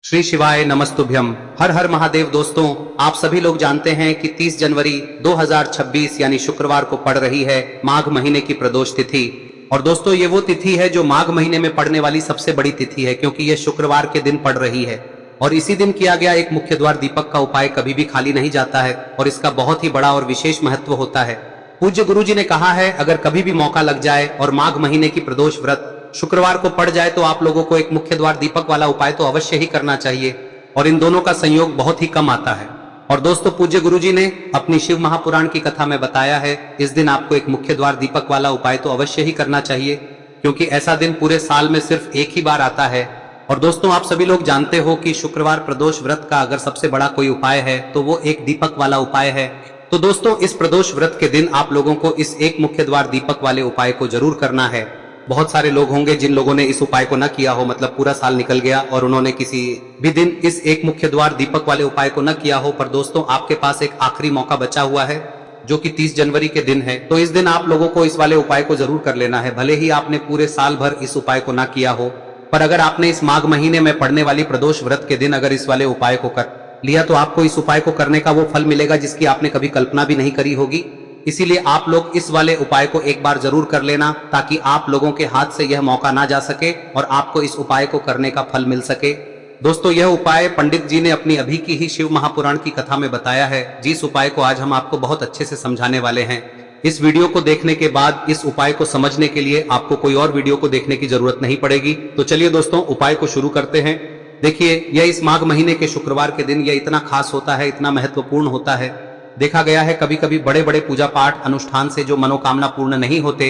श्री शिवाय नमस्तुभ्यम। हर हर महादेव। दोस्तों, आप सभी लोग जानते हैं कि 30 जनवरी 2026 यानी शुक्रवार को पड़ रही है माघ महीने की प्रदोष तिथि। और दोस्तों, ये वो तिथि है जो माघ महीने में पड़ने वाली सबसे बड़ी तिथि है, क्योंकि ये शुक्रवार के दिन पड़ रही है। और इसी दिन किया गया एक मुख्य द्वार दीपक का उपाय कभी भी खाली नहीं जाता है और इसका बहुत ही बड़ा और विशेष महत्व होता है। पूज्य गुरु जी ने कहा है, अगर कभी भी मौका लग जाए और माघ महीने की प्रदोष व्रत शुक्रवार को पड़ जाए तो आप लोगों को एक मुख्य द्वार दीपक वाला उपाय तो अवश्य ही करना चाहिए। और इन दोनों का संयोग बहुत ही कम आता है। और दोस्तों, पूज्य गुरुजी ने अपनी शिव महापुराण की कथा में बताया है, इस दिन आपको एक मुख्य द्वार दीपक वाला उपाय तो अवश्य ही करना चाहिए, क्योंकि ऐसा दिन पूरे साल में सिर्फ एक ही बार आता है। और दोस्तों, आप सभी लोग जानते हो कि शुक्रवार प्रदोष व्रत का अगर सबसे बड़ा कोई उपाय है तो वो एक दीपक वाला उपाय है। तो दोस्तों, इस प्रदोष व्रत के दिन आप लोगों को इस एक मुख्य द्वार दीपक वाले उपाय को जरूर करना है। बहुत सारे लोग होंगे जिन लोगों ने इस उपाय को न किया हो, मतलब पूरा साल निकल गया और उन्होंने किसी भी दिन इस एक मुख्य द्वार दीपक वाले उपाय को न किया हो। पर दोस्तों, आपके पास एक आखिरी मौका बचा हुआ है जो कि 30 जनवरी के दिन है। तो इस दिन आप लोगों को इस वाले उपाय को जरूर कर लेना है, भले ही आपने पूरे साल भर इस उपाय को न किया हो। पर अगर आपने इस माघ महीने में पड़ने वाली प्रदोष व्रत के दिन अगर इस वाले उपाय को कर लिया तो आपको इस उपाय को करने का वो फल मिलेगा जिसकी आपने कभी कल्पना भी नहीं करी होगी। इसीलिए आप लोग इस वाले उपाय को एक बार जरूर कर लेना, ताकि आप लोगों के हाथ से यह मौका ना जा सके और आपको इस उपाय को करने का फल मिल सके। दोस्तों, यह उपाय पंडित जी ने अपनी अभी की ही शिव महापुराण की कथा में बताया है, जिस उपाय को आज हम आपको बहुत अच्छे से समझाने वाले हैं। इस वीडियो को देखने के बाद इस उपाय को समझने के लिए आपको कोई और वीडियो को देखने की जरूरत नहीं पड़ेगी। तो चलिए दोस्तों, उपाय को शुरू करते हैं। देखिए, यह इस माघ महीने के शुक्रवार के दिन यह इतना खास होता है, इतना महत्वपूर्ण होता है। देखा गया है कभी कभी बड़े बड़े पूजा पाठ अनुष्ठान से जो मनोकामना पूर्ण नहीं होते,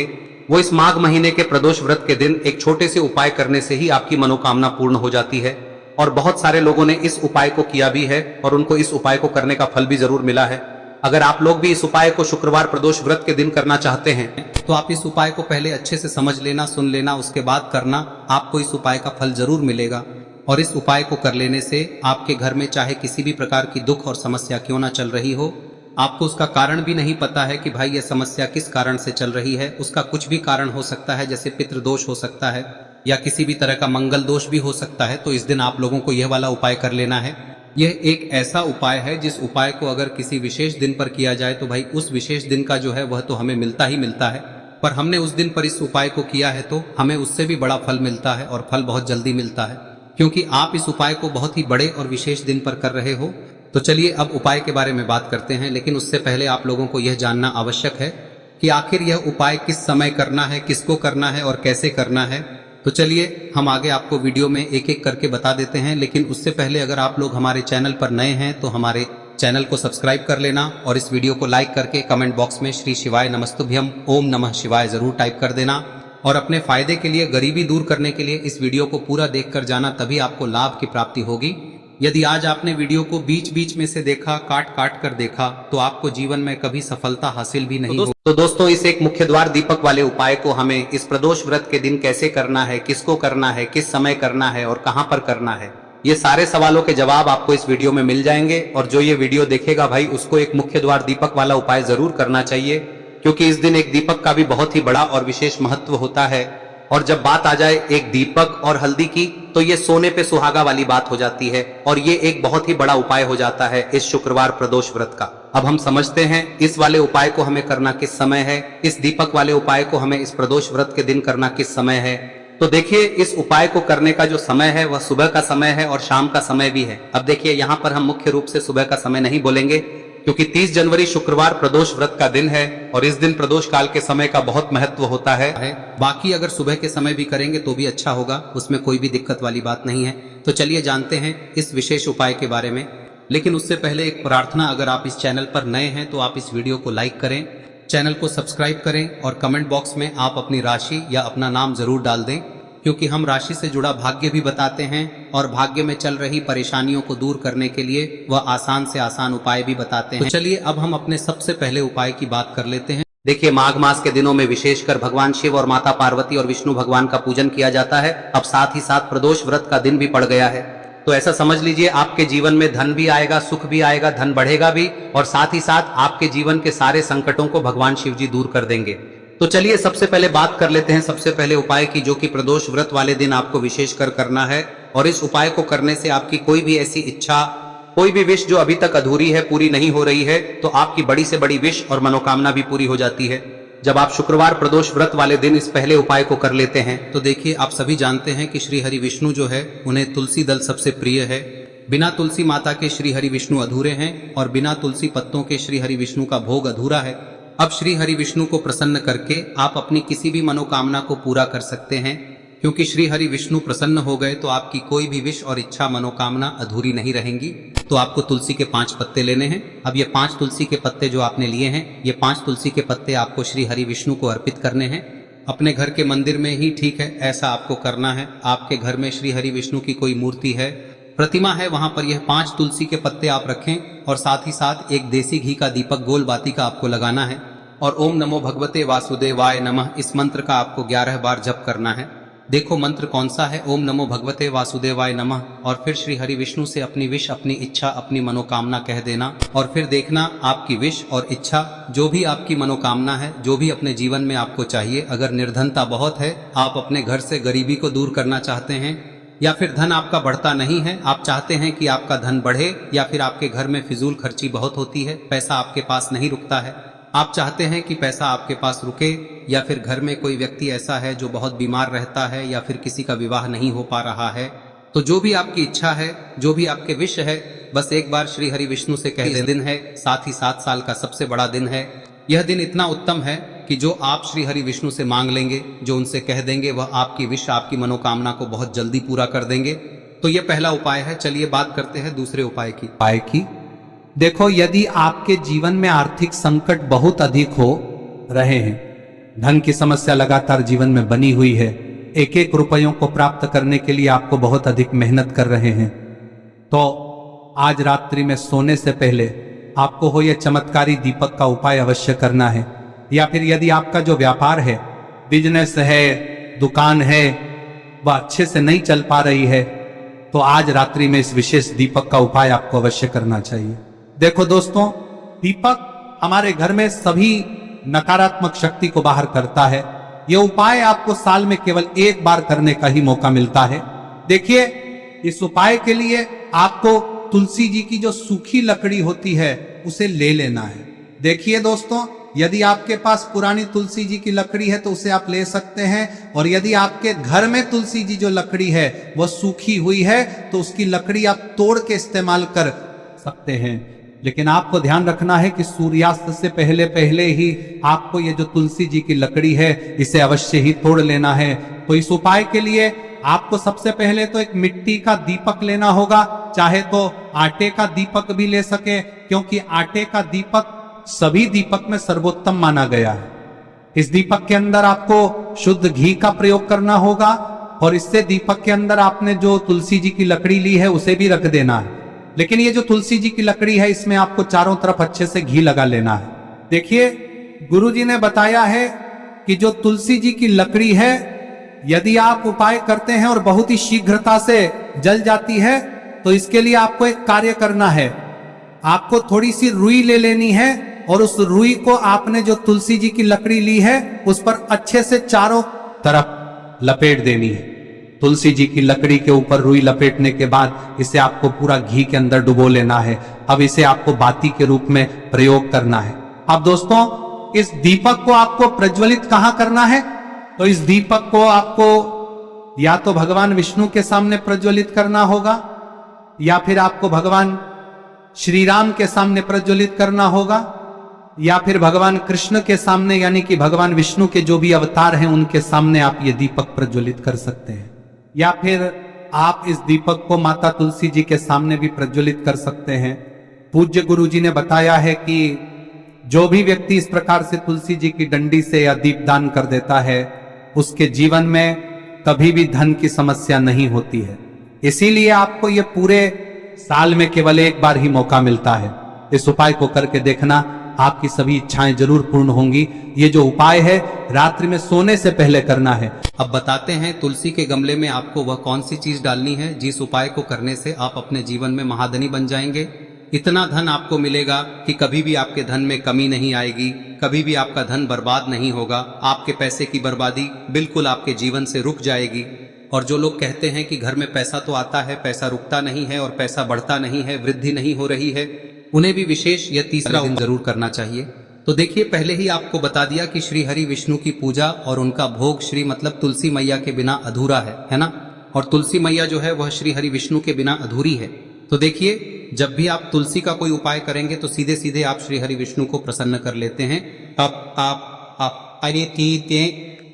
वो इस माघ महीने के प्रदोष व्रत के दिन एक छोटे से उपाय करने से ही आपकी मनोकामना पूर्ण हो जाती है। और बहुत सारे लोगों ने इस उपाय को किया भी है और उनको इस उपाय को करने का फल भी जरूर मिला है। अगर आप लोग भी इस उपाय को शुक्रवार प्रदोष व्रत के दिन करना चाहते हैं तो आप इस उपाय को पहले अच्छे से समझ लेना, सुन लेना, उसके बाद करना। आपको इस उपाय का फल जरूर मिलेगा। और इस उपाय को कर लेने से आपके घर में चाहे किसी भी प्रकार की दुख और समस्या क्यों ना चल रही हो, आपको उसका कारण भी नहीं पता है कि भाई यह समस्या किस कारण से चल रही है, उसका कुछ भी कारण हो सकता है, जैसे पितृदोष हो सकता है या किसी भी तरह का मंगल दोष भी हो सकता है। तो इस दिन आप लोगों को यह वाला उपाय कर लेना है। यह एक ऐसा उपाय है जिस उपाय को अगर किसी विशेष दिन पर किया जाए तो भाई उस विशेष दिन का जो है वह तो हमें मिलता ही मिलता है। पर हमने उस दिन पर इस उपाय को किया है तो हमें उससे भी बड़ा फल मिलता है, और फल बहुत जल्दी मिलता है, क्योंकि आप इस उपाय को बहुत ही बड़े और विशेष दिन पर कर रहे हो। तो चलिए अब उपाय के बारे में बात करते हैं, लेकिन उससे पहले आप लोगों को यह जानना आवश्यक है कि आखिर यह उपाय किस समय करना है, किसको करना है और कैसे करना है। तो चलिए हम आगे आपको वीडियो में एक एक करके बता देते हैं। लेकिन उससे पहले अगर आप लोग हमारे चैनल पर नए हैं तो हमारे चैनल को सब्सक्राइब कर लेना और इस वीडियो को लाइक करके कमेंट बॉक्स में श्री शिवाय नमस्तुभ्यम ओम नमः शिवाय जरूर टाइप कर देना। और अपने फायदे के लिए, गरीबी दूर करने के लिए इस वीडियो को पूरा देखकर जाना, तभी आपको लाभ की प्राप्ति होगी। यदि आज आपने वीडियो को बीच बीच में से देखा, काट काट कर देखा, तो आपको जीवन में कभी सफलता हासिल भी नहीं होगी। तो दोस्तों, इस एक मुख्य द्वार दीपक वाले उपाय को हमें इस प्रदोष व्रत के दिन कैसे करना है, किसको करना है, किस समय करना है और कहां पर करना है, ये सारे सवालों के जवाब आपको इस वीडियो में मिल जाएंगे। और जो ये वीडियो देखेगा भाई, उसको एक मुख्य द्वार दीपक वाला उपाय जरूर करना चाहिए, क्योंकि इस दिन एक दीपक का भी बहुत ही बड़ा और विशेष महत्व होता है। और जब बात आ जाए एक दीपक और हल्दी की, तो ये सोने पे सुहागा वाली बात हो जाती है और ये एक बहुत ही बड़ा उपाय हो जाता है इस शुक्रवार प्रदोष व्रत का। अब हम समझते हैं इस वाले उपाय को हमें करना किस समय है, इस दीपक वाले उपाय को हमें इस प्रदोष व्रत के दिन करना किस समय है। तो देखिए, इस उपाय को करने का जो समय है वह सुबह का समय है और शाम का समय भी है। अब देखिए, यहाँ पर हम मुख्य रूप से सुबह का समय नहीं बोलेंगे, क्योंकि 30 जनवरी शुक्रवार प्रदोष व्रत का दिन है और इस दिन प्रदोष काल के समय का बहुत महत्व होता है। बाकी अगर सुबह के समय भी करेंगे तो भी अच्छा होगा, उसमें कोई भी दिक्कत वाली बात नहीं है। तो चलिए जानते हैं इस विशेष उपाय के बारे में। लेकिन उससे पहले एक प्रार्थना, अगर आप इस चैनल पर नए हैं तो आप इस वीडियो को लाइक करें, चैनल को सब्सक्राइब करें और कमेंट बॉक्स में आप अपनी राशि या अपना नाम जरूर डाल दें, क्योंकि हम राशि से जुड़ा भाग्य भी बताते हैं और भाग्य में चल रही परेशानियों को दूर करने के लिए वह आसान से आसान उपाय भी बताते हैं। तो चलिए अब हम अपने सबसे पहले उपाय की बात कर लेते हैं। देखिए, माघ मास के दिनों में विशेषकर भगवान शिव और माता पार्वती और विष्णु भगवान का पूजन किया जाता है। अब साथ ही साथ प्रदोष व्रत का दिन भी पड़ गया है, तो ऐसा समझ लीजिए आपके जीवन में धन भी आएगा, सुख भी आएगा, धन बढ़ेगा भी, और साथ ही साथ आपके जीवन के सारे संकटों को भगवान शिव जी दूर कर देंगे। तो चलिए सबसे पहले बात कर लेते हैं सबसे पहले उपाय की, जो कि प्रदोष व्रत वाले दिन आपको विशेषकर करना है। और इस उपाय को करने से आपकी कोई भी ऐसी इच्छा, कोई भी विश जो अभी तक अधूरी है, पूरी नहीं हो रही है, तो आपकी बड़ी से बड़ी विश और मनोकामना भी पूरी हो जाती है। जब आप शुक्रवार प्रदोष व्रत वाले दिन इस पहले उपाय को कर लेते हैं तो देखिए, आप सभी जानते हैं कि श्री हरि विष्णु जो है उन्हें तुलसी दल सबसे प्रिय है। बिना तुलसी माता के श्री हरि विष्णु अधूरे हैं और बिना तुलसी पत्तों के श्री हरि विष्णु का भोग अधूरा है। अब श्री हरि विष्णु को प्रसन्न करके आप अपनी किसी भी मनोकामना को पूरा कर सकते हैं, क्योंकि श्री हरि विष्णु प्रसन्न हो गए तो आपकी कोई भी विश और इच्छा मनोकामना अधूरी नहीं रहेंगी। तो आपको तुलसी के 5 पत्ते लेने हैं। अब ये 5 तुलसी के पत्ते जो आपने लिए हैं, ये 5 तुलसी के पत्ते आपको श्री हरि विष्णु को अर्पित करने हैं। अपने घर के मंदिर में ही ठीक है, ऐसा आपको करना है। आपके घर में श्री हरि विष्णु की कोई मूर्ति है, प्रतिमा है, वहां पर यह 5 तुलसी के पत्ते आप रखें और साथ ही साथ एक देसी घी का दीपक गोल बाती का आपको लगाना है और ओम नमो भगवते वासुदेवाय नमः इस मंत्र का आपको 11 बार जप करना है। देखो मंत्र कौन सा है, ओम नमो भगवते वासुदेवाय नमः, और फिर श्री हरि विष्णु से अपनी विश, अपनी इच्छा, अपनी मनोकामना कह देना और फिर देखना आपकी विश और इच्छा, जो भी आपकी मनोकामना है, जो भी अपने जीवन में आपको चाहिए। अगर निर्धनता बहुत है, आप अपने घर से गरीबी को दूर करना चाहते हैं, या फिर धन आपका बढ़ता नहीं है, आप चाहते हैं कि आपका धन बढ़े, या फिर आपके घर में फिजूल खर्ची बहुत होती है, पैसा आपके पास नहीं रुकता है, आप चाहते हैं कि पैसा आपके पास रुके, या फिर घर में कोई व्यक्ति ऐसा है जो बहुत बीमार रहता है, या फिर किसी का विवाह नहीं हो पा रहा है, तो जो भी आपकी इच्छा है, जो भी आपके विश है, बस एक बार श्री हरि विष्णु से कह दें। दिन है, साथ ही 7 साल का सबसे बड़ा दिन है। यह दिन इतना उत्तम है कि जो आप श्री हरि विष्णु से मांग लेंगे, जो उनसे कह देंगे, वह आपकी विश, आपकी मनोकामना को बहुत जल्दी पूरा कर देंगे। तो यह पहला उपाय है। चलिए बात करते हैं दूसरे उपाय की। देखो, यदि आपके जीवन में आर्थिक संकट बहुत अधिक हो रहे हैं, धन की समस्या लगातार जीवन में बनी हुई है, एक एक रुपयों को प्राप्त करने के लिए आपको बहुत अधिक मेहनत कर रहे हैं, तो आज रात्रि में सोने से पहले आपको हो यह चमत्कारी दीपक का उपाय अवश्य करना है। या फिर यदि आपका जो व्यापार है, बिजनेस है, दुकान है, वह अच्छे से नहीं चल पा रही है, तो आज रात्रि में इस विशेष दीपक का उपाय आपको अवश्य करना चाहिए। देखो दोस्तों, दीपक हमारे घर में सभी नकारात्मक शक्ति को बाहर करता है। यह उपाय आपको साल में केवल 1 बार करने का ही मौका मिलता है। देखिए, इस उपाय के लिए आपको तुलसी जी की जो सूखी लकड़ी होती है उसे ले लेना है। देखिए दोस्तों, यदि आपके पास पुरानी तुलसी जी की लकड़ी है तो उसे आप ले सकते हैं, और यदि आपके घर में तुलसी जी जो लकड़ी है वह सूखी हुई है तो उसकी लकड़ी आप तोड़ के इस्तेमाल कर सकते हैं। लेकिन आपको ध्यान रखना है कि सूर्यास्त से पहले पहले ही आपको ये जो तुलसी जी की लकड़ी है इसे अवश्य ही तोड़ लेना है। तो इस उपाय के लिए आपको सबसे पहले तो एक मिट्टी का दीपक लेना होगा, चाहे तो आटे का दीपक भी ले सके, क्योंकि आटे का दीपक सभी दीपक में सर्वोत्तम माना गया है। इस दीपक के अंदर आपको शुद्ध घी का प्रयोग करना होगा, और इससे दीपक के अंदर आपने जो तुलसी जी की लकड़ी ली है उसे भी रख देना है। लेकिन ये जो तुलसी जी की लकड़ी है, इसमें आपको चारों तरफ अच्छे से घी लगा लेना है। देखिए, गुरुजी ने बताया है कि जो तुलसी जी की लकड़ी है, यदि आप उपाय करते हैं और बहुत ही शीघ्रता से जल जाती है, तो इसके लिए आपको एक कार्य करना है। आपको थोड़ी सी रुई ले लेनी है और उस रुई को आपने जो तुलसी जी की लकड़ी ली है उस पर अच्छे से चारों तरफ लपेट देनी है। तुलसी जी की लकड़ी के ऊपर रुई लपेटने के बाद इसे आपको पूरा घी के अंदर डुबो लेना है। अब इसे आपको बाती के रूप में प्रयोग करना है। अब दोस्तों, इस दीपक को आपको प्रज्वलित कहां करना है? तो इस दीपक को आपको या तो भगवान विष्णु के सामने प्रज्वलित करना होगा, या फिर आपको भगवान श्री राम के सामने प्रज्वलित करना होगा, या फिर भगवान कृष्ण के सामने, यानी कि भगवान विष्णु के जो भी अवतार हैं उनके सामने आप ये दीपक प्रज्वलित कर सकते हैं। या फिर आप इस दीपक को माता तुलसी जी के सामने भी प्रज्वलित कर सकते हैं। पूज्य गुरु जी ने बताया है कि जो भी व्यक्ति इस प्रकार से तुलसी जी की डंडी से या दीपदान कर देता है, उसके जीवन में कभी भी धन की समस्या नहीं होती है। इसीलिए आपको ये पूरे साल में केवल 1 बार ही मौका मिलता है। इस उपाय को करके देखना, आपकी सभी इच्छाएं जरूर पूर्ण होंगी। ये जो उपाय है रात्रि में सोने से पहले करना है। अब बताते हैं तुलसी के गमले में आपको वह कौन सी चीज डालनी है जिस उपाय को करने से आप अपने जीवन में महाधनी बन जाएंगे। इतना धन आपको मिलेगा कि कभी भी आपके धन में कमी नहीं आएगी, कभी भी आपका धन बर्बाद नहीं होगा। आपके पैसे की बर्बादी बिल्कुल आपके जीवन से रुक जाएगी। और जो लोग कहते हैं कि घर में पैसा तो आता है, पैसा रुकता नहीं है और पैसा बढ़ता नहीं है, वृद्धि नहीं हो रही है, उन्हें भी विशेष यह तीसरा दिन जरूर करना चाहिए। तो देखिए, पहले ही आपको बता दिया कि श्री हरि विष्णु की पूजा और उनका भोग श्री मतलब तुलसी मैया के बिना अधूरा है ना। और तुलसी मैया जो है वह श्री हरि विष्णु के बिना अधूरी है। तो देखिए, जब भी आप तुलसी का कोई उपाय करेंगे तो सीधे सीधे आप श्री हरि विष्णु को प्रसन्न कर लेते हैं।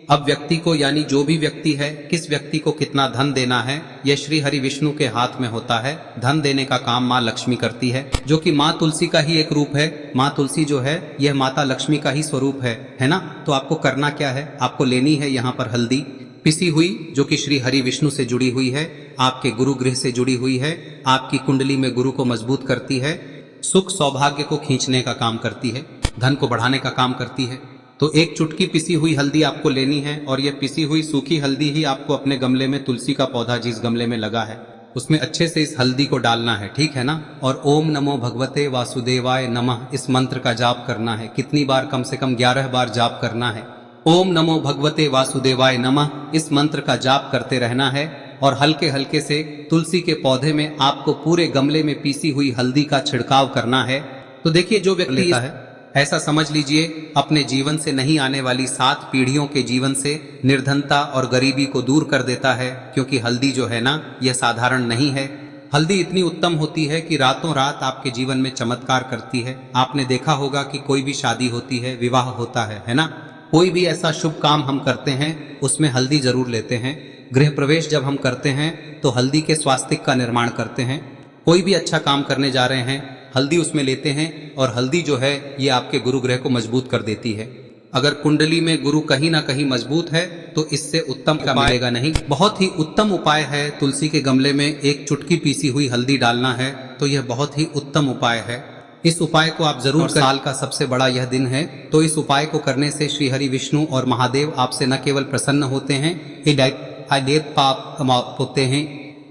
अब व्यक्ति को, यानी जो भी व्यक्ति है, किस व्यक्ति को कितना धन देना है, यह श्री हरि विष्णु के हाथ में होता है। धन देने का काम माँ लक्ष्मी करती है, जो कि माँ तुलसी का ही एक रूप है। माँ तुलसी जो है यह माता लक्ष्मी का ही स्वरूप है ना। तो आपको करना क्या है, आपको लेनी है यहाँ पर हल्दी पिसी हुई, जो कि श्री हरि विष्णु से जुड़ी हुई है, आपके गुरु गृह से जुड़ी हुई है, आपकी कुंडली में गुरु को मजबूत करती है, सुख सौभाग्य को खींचने का काम करती है, धन को बढ़ाने का काम करती है। तो एक चुटकी पिसी हुई हल्दी आपको लेनी है और यह पिसी हुई सूखी हल्दी ही आपको अपने गमले में, तुलसी का पौधा जिस गमले में लगा है उसमें अच्छे से इस हल्दी को डालना है, ठीक है ना। और ओम नमो भगवते वासुदेवाय नमः इस मंत्र का जाप करना है। कितनी बार? कम से कम 11 बार जाप करना है। ओम नमो भगवते वासुदेवाय नमः इस मंत्र का जाप करते रहना है और हल्के हल्के से तुलसी के पौधे में आपको पूरे गमले में पीसी हुई हल्दी का छिड़काव करना है। तो देखिए, जो व्यक्ति लेता है, ऐसा समझ लीजिए अपने जीवन से नहीं आने वाली 7 पीढ़ियों के जीवन से निर्धनता और गरीबी को दूर कर देता है। क्योंकि हल्दी जो है ना, यह साधारण नहीं है। हल्दी इतनी उत्तम होती है कि रातों रात आपके जीवन में चमत्कार करती है। आपने देखा होगा कि कोई भी शादी होती है, विवाह होता है ना, कोई भी ऐसा शुभ काम हम करते हैं उसमें हल्दी जरूर लेते हैं। गृह प्रवेश जब हम करते हैं तो हल्दी के स्वास्तिक का निर्माण करते हैं। कोई भी अच्छा काम करने जा रहे हैं, हल्दी उसमें लेते हैं और हल्दी जो है ये आपके गुरु ग्रह को मजबूत कर देती है। अगर कुंडली में गुरु कहीं ना कहीं मजबूत है तो इससे उत्तम का मिलेगा नहीं। बहुत ही उत्तम उपाय है, तुलसी के गमले में एक चुटकी पीसी हुई हल्दी डालना है, तो यह बहुत ही उत्तम उपाय है। इस उपाय को आप जरूर करें। साल का सबसे बड़ा यह दिन है, तो इस उपाय को करने से श्री हरि विष्णु और महादेव आपसे न केवल प्रसन्न होते हैं, पाप होते हैं,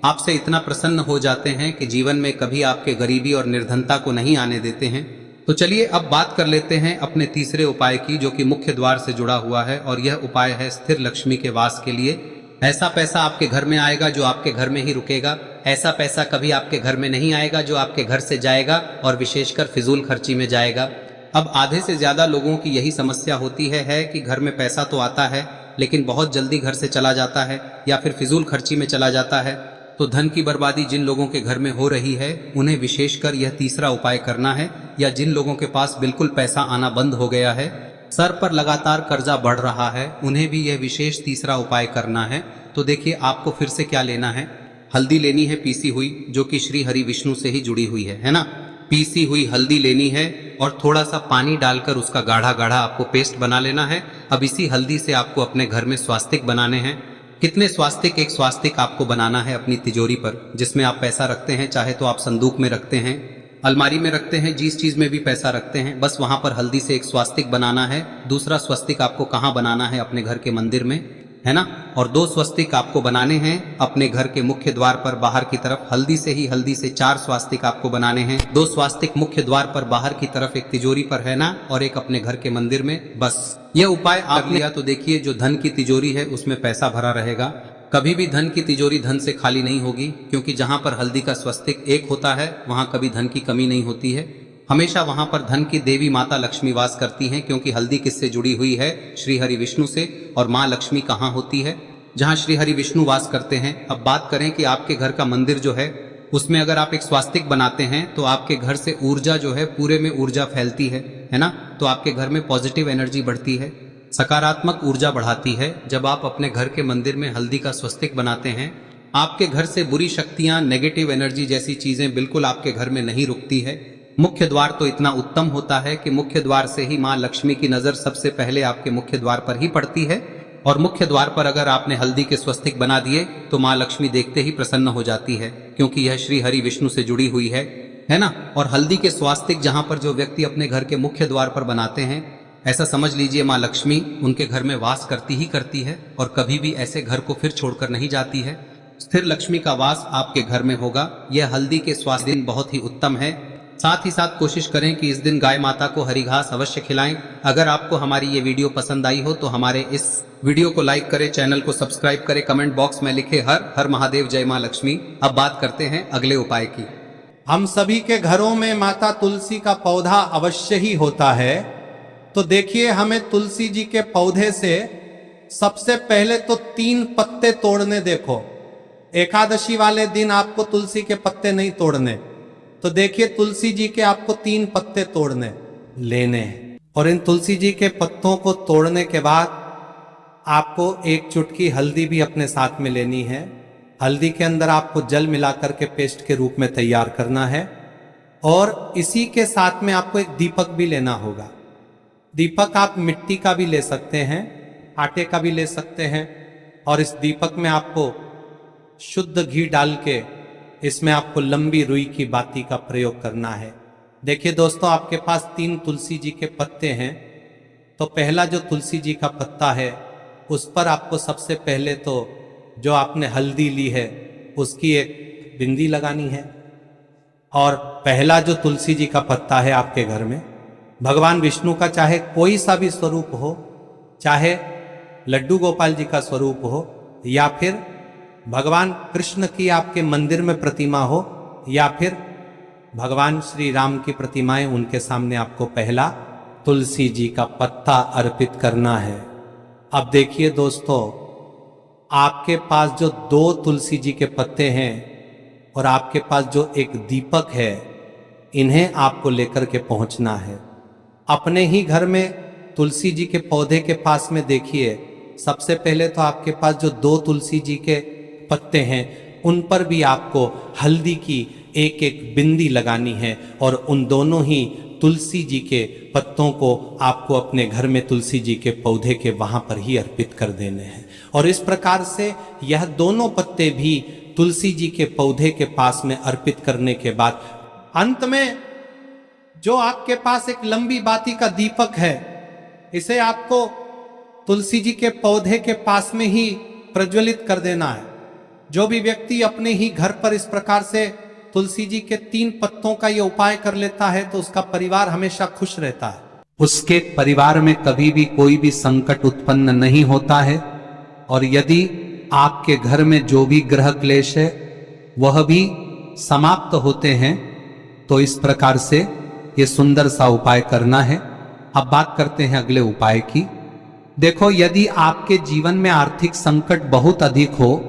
आपसे इतना प्रसन्न हो जाते हैं कि जीवन में कभी आपके गरीबी और निर्धनता को नहीं आने देते हैं। तो चलिए अब बात कर लेते हैं अपने तीसरे उपाय की, जो कि मुख्य द्वार से जुड़ा हुआ है। और यह उपाय है स्थिर लक्ष्मी के वास के लिए। ऐसा पैसा आपके घर में आएगा जो आपके घर में ही रुकेगा। ऐसा पैसा कभी आपके घर में नहीं आएगा जो आपके घर से जाएगा और विशेषकर फिजूल खर्ची में जाएगा। अब आधे से ज्यादा लोगों की यही समस्या होती है कि घर में पैसा तो आता है लेकिन बहुत जल्दी घर से चला जाता है या फिर फिजूल खर्ची में चला जाता है। तो धन की बर्बादी जिन लोगों के घर में हो रही है उन्हें विशेषकर यह तीसरा उपाय करना है। या जिन लोगों के पास बिल्कुल पैसा आना बंद हो गया है, सर पर लगातार कर्जा बढ़ रहा है, उन्हें भी यह विशेष तीसरा उपाय करना है। तो देखिए, आपको फिर से क्या लेना है, हल्दी लेनी है पीसी हुई, जो कि श्री हरि विष्णु से ही जुड़ी हुई है ना। पीसी हुई हल्दी लेनी है और थोड़ा सा पानी डालकर उसका गाढ़ा गाढ़ा आपको पेस्ट बना लेना है। अब इसी हल्दी से आपको अपने घर में स्वास्तिक बनाने हैं। कितने स्वास्तिक? एक स्वास्तिक आपको बनाना है अपनी तिजोरी पर, जिसमें आप पैसा रखते हैं। चाहे तो आप संदूक में रखते हैं, अलमारी में रखते हैं, जिस चीज में भी पैसा रखते हैं, बस वहां पर हल्दी से एक स्वास्तिक बनाना है। दूसरा स्वस्तिक आपको कहाँ बनाना है? अपने घर के मंदिर में, है ना। और 2 स्वस्तिक आपको बनाने हैं अपने घर के मुख्य द्वार पर बाहर की तरफ। हल्दी से 4 स्वास्तिक आपको बनाने हैं। 2 स्वास्तिक मुख्य द्वार पर बाहर की तरफ, एक तिजोरी पर, है ना, और एक अपने घर के मंदिर में। बस यह उपाय आप लिया तो देखिए, जो धन की तिजोरी है उसमें पैसा भरा रहेगा। कभी भी धन की तिजोरी धन से खाली नहीं होगी, क्योंकि जहां पर हल्दी का स्वस्तिक एक होता है वहां कभी धन की कमी नहीं होती है। हमेशा वहां पर धन की देवी माता लक्ष्मी वास करती हैं, क्योंकि हल्दी किससे जुड़ी हुई है? श्री हरि विष्णु से। और माँ लक्ष्मी कहाँ होती है? जहाँ श्री हरि विष्णु वास करते हैं। अब बात करें कि आपके घर का मंदिर जो है उसमें अगर आप एक स्वास्तिक बनाते हैं तो आपके घर से ऊर्जा जो है, पूरे में ऊर्जा फैलती है ना। तो आपके घर में पॉजिटिव एनर्जी बढ़ती है, सकारात्मक ऊर्जा बढ़ाती है। जब आप अपने घर के मंदिर में हल्दी का स्वस्तिक बनाते हैं, आपके घर से बुरी शक्तियां, नेगेटिव एनर्जी जैसी चीजें बिल्कुल आपके घर में नहीं रुकती है। मुख्य द्वार तो इतना उत्तम होता है कि मुख्य द्वार से ही माँ लक्ष्मी की नजर सबसे पहले आपके मुख्य द्वार पर ही पड़ती है। और मुख्य द्वार पर अगर आपने हल्दी के स्वस्तिक बना दिए तो माँ लक्ष्मी देखते ही प्रसन्न हो जाती है, क्योंकि यह श्री हरि विष्णु से जुड़ी हुई है ना। और हल्दी के स्वास्तिक जहां पर जो व्यक्ति अपने घर के मुख्य द्वार पर बनाते हैं, ऐसा समझ लीजिए माँ लक्ष्मी उनके घर में वास करती ही करती है और कभी भी ऐसे घर को फिर छोड़कर नहीं जाती है। स्थिर लक्ष्मी का वास आपके घर में होगा। यह हल्दी के स्वास्थ्य दिन बहुत ही उत्तम है। साथ ही साथ कोशिश करें कि इस दिन गाय माता को हरी घास अवश्य खिलाएं। अगर आपको हमारी ये वीडियो पसंद आई हो तो हमारे इस वीडियो को लाइक करें, चैनल को सब्सक्राइब करें, कमेंट बॉक्स में लिखे हर हर महादेव, जय मां लक्ष्मी। अब बात करते हैं अगले उपाय की। हम सभी के घरों में माता तुलसी का पौधा अवश्य ही होता है। तो देखिए, हमें तुलसी जी के पौधे से सबसे पहले तो 3 पत्ते तोड़ने। देखो, एकादशी वाले दिन आपको तुलसी के पत्ते नहीं तोड़ने, तो देखिए तुलसी जी के आपको 3 पत्ते तोड़ने लेने हैं। और इन तुलसी जी के पत्तों को तोड़ने के बाद आपको 1 चुटकी हल्दी भी अपने साथ में लेनी है। हल्दी के अंदर आपको जल मिलाकर के पेस्ट के रूप में तैयार करना है। और इसी के साथ में आपको एक दीपक भी लेना होगा। दीपक आप मिट्टी का भी ले सकते हैं, आटे का भी ले सकते हैं। और इस दीपक में आपको शुद्ध घी डाल के इसमें आपको लंबी रुई की बाती का प्रयोग करना है। देखिए दोस्तों, आपके पास 3 तुलसी जी के पत्ते हैं। तो पहला जो तुलसी जी का पत्ता है, उस पर आपको सबसे पहले तो जो आपने हल्दी ली है उसकी एक बिंदी लगानी है। और पहला जो तुलसी जी का पत्ता है आपके घर में, भगवान विष्णु का चाहे कोई सा भी स्वरूप हो, चाहे लड्डू गोपाल जी का स्वरूप हो, या फिर भगवान कृष्ण की आपके मंदिर में प्रतिमा हो, या फिर भगवान श्री राम की प्रतिमाएं, उनके सामने आपको पहला तुलसी जी का पत्ता अर्पित करना है। अब देखिए दोस्तों, आपके पास जो 2 तुलसी जी के पत्ते हैं और आपके पास जो एक दीपक है, इन्हें आपको लेकर के पहुंचना है। अपने ही घर में तुलसी जी के पौधे के पास में देखिए, सबसे पहले तो आपके पास जो 2 तुलसी जी के पत्ते हैं, उन पर भी आपको हल्दी की एक एक बिंदी लगानी है। और उन दोनों ही तुलसी जी के पत्तों को आपको अपने घर में तुलसी जी के पौधे के वहां पर ही अर्पित कर देने हैं। और इस प्रकार से यह दोनों पत्ते भी तुलसी जी के पौधे के पास में अर्पित करने के बाद अंत में जो आपके पास एक लंबी बाती का दीपक है, इसे आपको तुलसी जी के पौधे के पास में ही प्रज्वलित कर देना है। जो भी व्यक्ति अपने ही घर पर इस प्रकार से तुलसी जी के 3 पत्तों का ये उपाय कर लेता है, तो उसका परिवार हमेशा खुश रहता है। उसके परिवार में कभी भी कोई भी संकट उत्पन्न नहीं होता है। और यदि आपके घर में जो भी ग्रह क्लेश है वह भी समाप्त होते हैं, तो इस प्रकार से ये सुंदर सा उपाय करना है। अब बात करते हैं अगले उपाय की। देखो, यदि आपके जीवन में आर्थिक संकट बहुत अधिक हो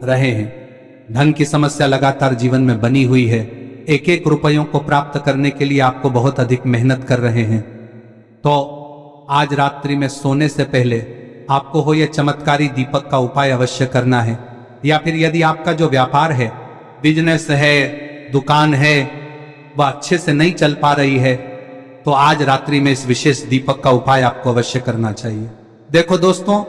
रहे हैं, धन की समस्या लगातार जीवन में बनी हुई है, 1-1 रुपयों को प्राप्त करने के लिए आपको बहुत अधिक मेहनत कर रहे हैं, तो आज रात्रि में सोने से पहले आपको हो यह चमत्कारी दीपक का उपाय अवश्य करना है। या फिर यदि आपका जो व्यापार है, बिजनेस है, दुकान है, वह अच्छे से नहीं चल पा रही है, तो आज रात्रि में इस विशेष दीपक का उपाय आपको अवश्य करना चाहिए। देखो दोस्तों,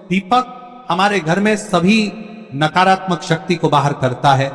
दीपक हमारे घर में सभी नकारात्मक शक्ति को बाहर करता है।